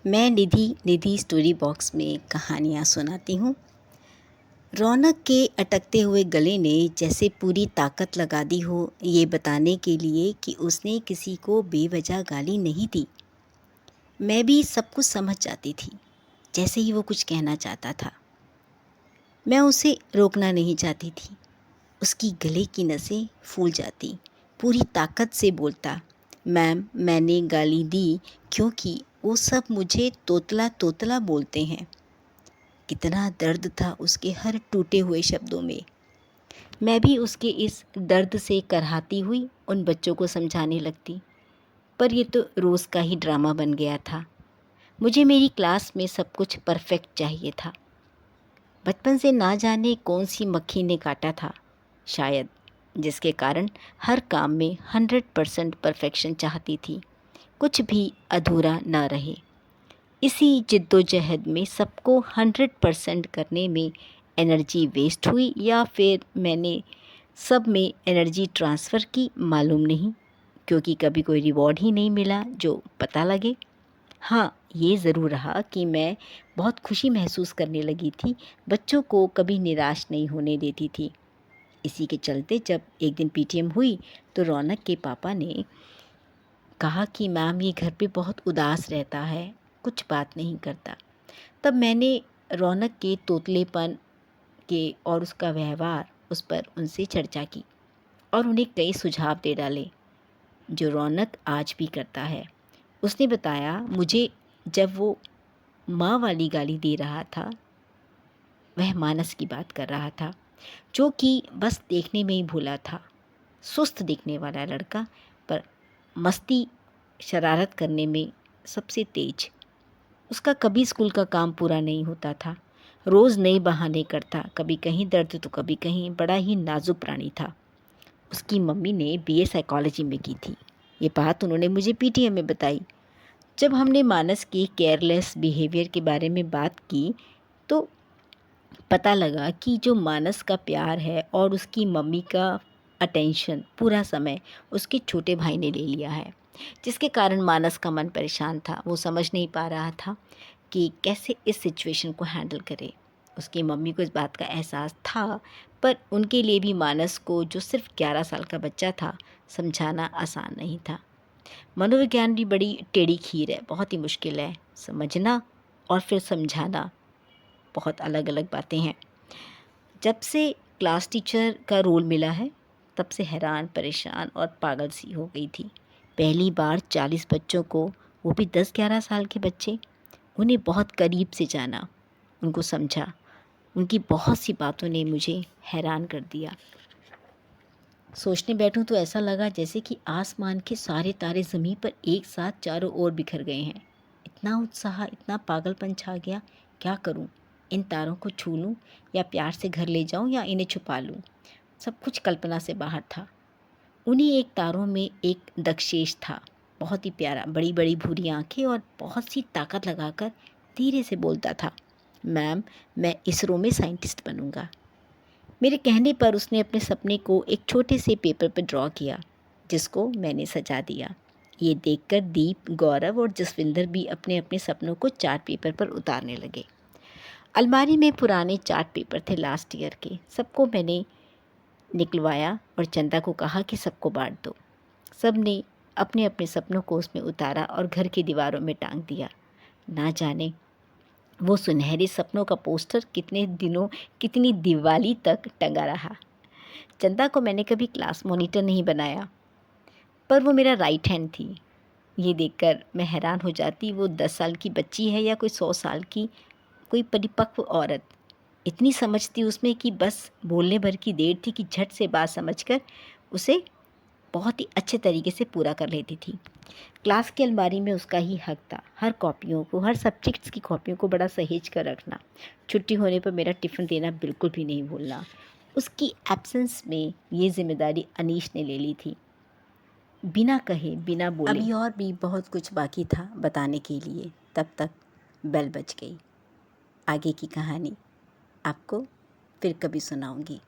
मैं निधि story box में कहानियाँ सुनाती हूँ। रौनक के अटकते हुए गले ने जैसे पूरी ताकत लगा दी हो ये बताने के लिए कि उसने किसी को बेवजह गाली नहीं दी। मैं भी सब कुछ समझ जाती थी जैसे ही वो कुछ कहना चाहता था। मैं उसे रोकना नहीं चाहती थी। उसकी गले की नसें फूल जाती, पूरी ताकत से बोलता, मैम मैंने गाली दी क्योंकि वो सब मुझे तोतला तोतला बोलते हैं। कितना दर्द था उसके हर टूटे हुए शब्दों में। मैं भी उसके इस दर्द से करहाती हुई उन बच्चों को समझाने लगती, पर ये तो रोज़ का ही ड्रामा बन गया था। मुझे मेरी क्लास में सब कुछ परफेक्ट चाहिए था। बचपन से ना जाने कौन सी मक्खी ने काटा था शायद, जिसके कारण हर काम में 100% परफेक्शन चाहती थी, कुछ भी अधूरा ना रहे। इसी जिद्दोजहद में सबको 100% करने में एनर्जी वेस्ट हुई या फिर मैंने सब में एनर्जी ट्रांसफ़र की, मालूम नहीं, क्योंकि कभी कोई रिवॉर्ड ही नहीं मिला जो पता लगे। हाँ, ये ज़रूर रहा कि मैं बहुत खुशी महसूस करने लगी थी, बच्चों को कभी निराश नहीं होने देती थी। इसी के चलते जब एक दिन पीटीएम हुई तो रौनक के पापा ने कहा कि मैम ये घर पे बहुत उदास रहता है, कुछ बात नहीं करता। तब मैंने रौनक के तोतलेपन के और उसका व्यवहार उस पर उनसे चर्चा की और उन्हें कई सुझाव दे डाले जो रौनक आज भी करता है। उसने बताया मुझे जब वो माँ वाली गाली दे रहा था, वह मानस की बात कर रहा था जो कि बस देखने में ही भूला था। सुस्त दिखने वाला लड़का, पर मस्ती शरारत करने में सबसे तेज। उसका कभी स्कूल का काम पूरा नहीं होता था, रोज़ नए बहाने करता, कभी कहीं दर्द तो कभी कहीं। बड़ा ही नाजुक प्राणी था। उसकी मम्मी ने बीए साइकोलॉजी में की थी। ये बात उन्होंने मुझे पीटीएम में बताई। जब हमने मानस के केयरलेस बिहेवियर के बारे में बात की तो पता लगा कि जो मानस का प्यार है और उसकी मम्मी का अटेंशन पूरा समय उसके छोटे भाई ने ले लिया है, जिसके कारण मानस का मन परेशान था। वो समझ नहीं पा रहा था कि कैसे इस सिचुएशन को हैंडल करे। उसकी मम्मी को इस बात का एहसास था, पर उनके लिए भी मानस को, जो सिर्फ 11 साल का बच्चा था, समझाना आसान नहीं था। मनोविज्ञान भी बड़ी टेढ़ी खीर है, बहुत ही मुश्किल है। समझना और फिर समझाना बहुत अलग अलग बातें हैं। जब से क्लास टीचर का रोल मिला है तब से हैरान, परेशान और पागल सी हो गई थी। पहली बार 40 बच्चों को, वो भी 10-11 साल के बच्चे, उन्हें बहुत करीब से जाना, उनको समझा। उनकी बहुत सी बातों ने मुझे हैरान कर दिया। सोचने बैठूं तो ऐसा लगा जैसे कि आसमान के सारे तारे ज़मीन पर एक साथ चारों ओर बिखर गए हैं। इतना उत्साह, इतना पागलपन छा गया। क्या करूं? इन तारों को छू लूं या प्यार से घर ले जाऊं या इन्हें छुपा लूं? सब कुछ कल्पना से बाहर था। उन्हीं एक तारों में एक दक्षेश था, बहुत ही प्यारा, बड़ी बड़ी भूरी आंखें और बहुत सी ताकत लगाकर धीरे से बोलता था, मैम मैं इसरो में साइंटिस्ट बनूंगा। मेरे कहने पर उसने अपने सपने को एक छोटे से पेपर पर ड्रॉ किया, जिसको मैंने सजा दिया। ये देखकर दीप, गौरव और जसविंदर भी अपने अपने सपनों को चार्ट पेपर पर उतारने लगे। अलमारी में पुराने चार्ट पेपर थे लास्ट ईयर के, सबको मैंने निकलवाया और चंदा को कहा कि सबको बांट दो। सब ने अपने अपने सपनों को उसमें उतारा और घर की दीवारों में टांग दिया। ना जाने वो सुनहरे सपनों का पोस्टर कितने दिनों, कितनी दिवाली तक टंगा रहा। चंदा को मैंने कभी क्लास मॉनिटर नहीं बनाया, पर वो मेरा राइट हैंड थी। ये देखकर मैं हैरान हो जाती, वो 10 साल की बच्ची है या कोई 100 साल की कोई परिपक्व औरत। इतनी समझ थी उसमें कि बस बोलने भर की देर थी कि झट से बात समझकर उसे बहुत ही अच्छे तरीके से पूरा कर लेती थी। क्लास की अलमारी में उसका ही हक था, हर कॉपियों को, हर सब्जेक्ट्स की कॉपियों को बड़ा सहेज कर रखना, छुट्टी होने पर मेरा टिफ़िन देना बिल्कुल भी नहीं भूलना। उसकी एब्सेंस में ये जिम्मेदारी अनीश ने ले ली थी, बिना कहे, बिना बोले। अभी और भी बहुत कुछ बाकी था बताने के लिए, तब तक बेल बज गई। आगे की कहानी आपको फिर कभी सुनाऊंगी।